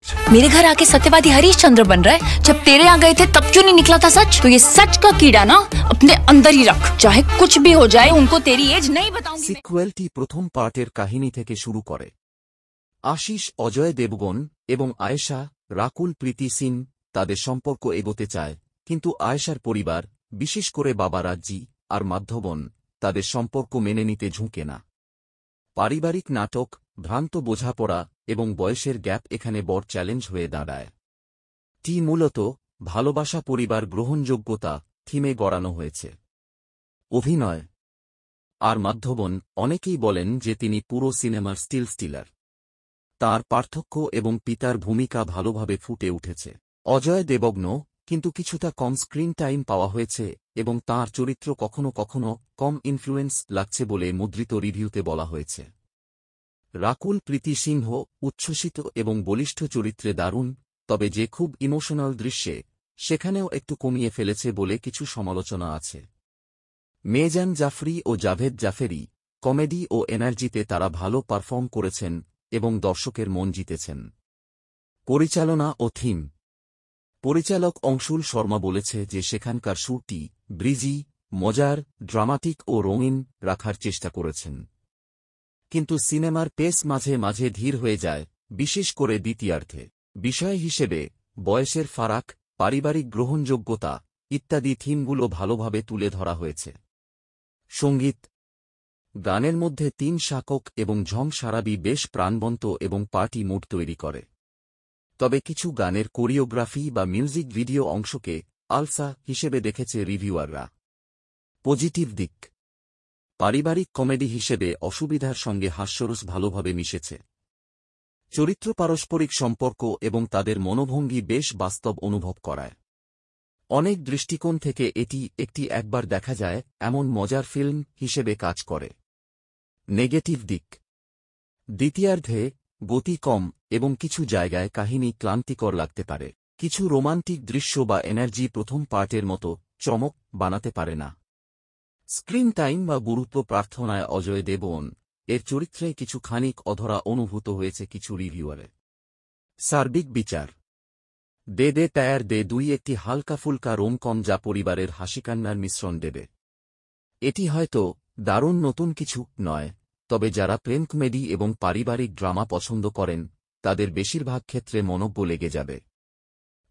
मेरे घर आके सत्यवादी हरीश चंद्र बन रहा है। जब तेरे यहाँ गए थे तब क्यों नहीं निकला था सच? तो ये सच का कीड़ा ना अपने अंदर ही रख, चाहे कुछ भी हो जाए उनको तेरी एज नहीं बताऊंगी। সিকুয়েলটি প্রথম পার্টের কাহিনী থেকে শুরু করে। আশিস, অজয় দেবগন এবং আয়েশা, রাকুল প্রীতি সিং তাদের সম্পর্ক এগোতে চায়, কিন্তু আয়েশার পরিবার, বিশেষ করে বাবা রাজ্জি আর মাধ্যবন, তাদের সম্পর্ক মেনে নিতে ঝুঁকে না। পারিবারিক নাটক, ভ্রান্ত বোঝাপড়া এবং বয়সের গ্যাপ এখানে বড় চ্যালেঞ্জ হয়ে দাঁড়ায়। মূলত ভালোবাসা, পরিবার, গ্রহণযোগ্যতা থিমে গড়ানো হয়েছে। অভিনয় আর মাধ্যবন, অনেকেই বলেন যে তিনি পুরো সিনেমার স্টিলার। তার পার্থক্য এবং পিতার ভূমিকা ভালোভাবে ফুটে উঠেছে। অজয় দেবগন কিন্তু কিছুটা কম স্ক্রিন টাইম পাওয়া হয়েছে এবং তাঁর চরিত্র কখনো কখনো কম ইনফ্লুয়েন্স লাগছে বলে মুদ্রিত রিভিউতে বলা হয়েছে। রাকুল প্রীতি সিংহ উচ্ছ্বসিত এবং বলিষ্ঠ চরিত্রে দারুণ, তবে যে খুব ইমোশনাল দৃশ্যে সেখানেও একটু কমিয়ে ফেলেছে বলে কিছু সমালোচনা আছে। মেজান জাফরি ও জাভেদ জাফেরি কমেডি ও এনার্জিতে তারা ভালো পারফর্ম করেছেন এবং দর্শকের মন জিতেছেন। পরিচালনা ও থিম। পরিচালক অংশুল শর্মা বলেছে যে সেখানকার সুরটি ব্রিজি, মজার, ড্রামাটিক ও রঙিন রাখার চেষ্টা করেছেন, কিন্তু সিনেমার পেস মাঝে মাঝে ধীর হয়ে যায়, বিশেষ করে দ্বিতীয়ার্ধে। বিষয় হিসেবে বয়সের ফারাক, পারিবারিক গ্রহণযোগ্যতা ইত্যাদি থিমগুলো ভালোভাবে তুলে ধরা হয়েছে। সঙ্গীত। গানের মধ্যে তিন শাকক এবং ঝং সারাবি বেশ প্রাণবন্ত এবং পার্টি মুড তৈরি করে, তবে কিছু গানের কোরিওগ্রাফি বা মিউজিক ভিডিও অংশকে আলসা হিসেবে দেখেছে রিভিউয়াররা। পজিটিভ দিক। পারিবারিক কমেডি হিসেবে অসুবিধার সঙ্গে হাস্যরস ভালোভাবে মিশেছে। চরিত্র পারস্পরিক সম্পর্ক এবং তাদের মনোভঙ্গি বেশ বাস্তব অনুভব করায়। অনেক দৃষ্টিকোণ থেকে এটি একটি একবার দেখা যায় এমন মজার ফিল্ম হিসেবে কাজ করে। নেগেটিভ দিক। দ্বিতীয়ার্ধে গতি কম এবং কিছু জায়গায় কাহিনী ক্লান্তিকর লাগতে পারে। কিছু রোমান্টিক দৃশ্য বা এনার্জি প্রথম পার্টের মতো চমক বানাতে পারে না। স্ক্রিন টাইম বা গুরুত্ব প্রার্থনায় অজয় দেবগন এর চরিত্রে কিছু খানিক অধরা অনুভূত হয়েছে কিছু রিভিউয়ারে। সার্বিক বিচার। দে দে টায়ার দে দুই একটি হালকা ফুলকা রোমকম যা পরিবারের হাসিকান্নার মিশ্রণ দেবে। এটি হয়তো দারুণ নতুন কিছু নয়, তবে যারা প্রেম কমেডি এবং পারিবারিক ড্রামা পছন্দ করেন তাদের বেশিরভাগ ক্ষেত্রে মনোজ্ঞ লেগে যাবে।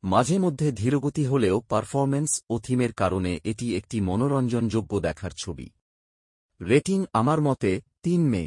মাঝে মধ্যে ধীরগতি হলেও পারফরম্যান্স ও থিমের কারণে এটি একটি মনোরঞ্জনযোগ্য দেখার ছবি। রেটিং আমার মতে 3 মে।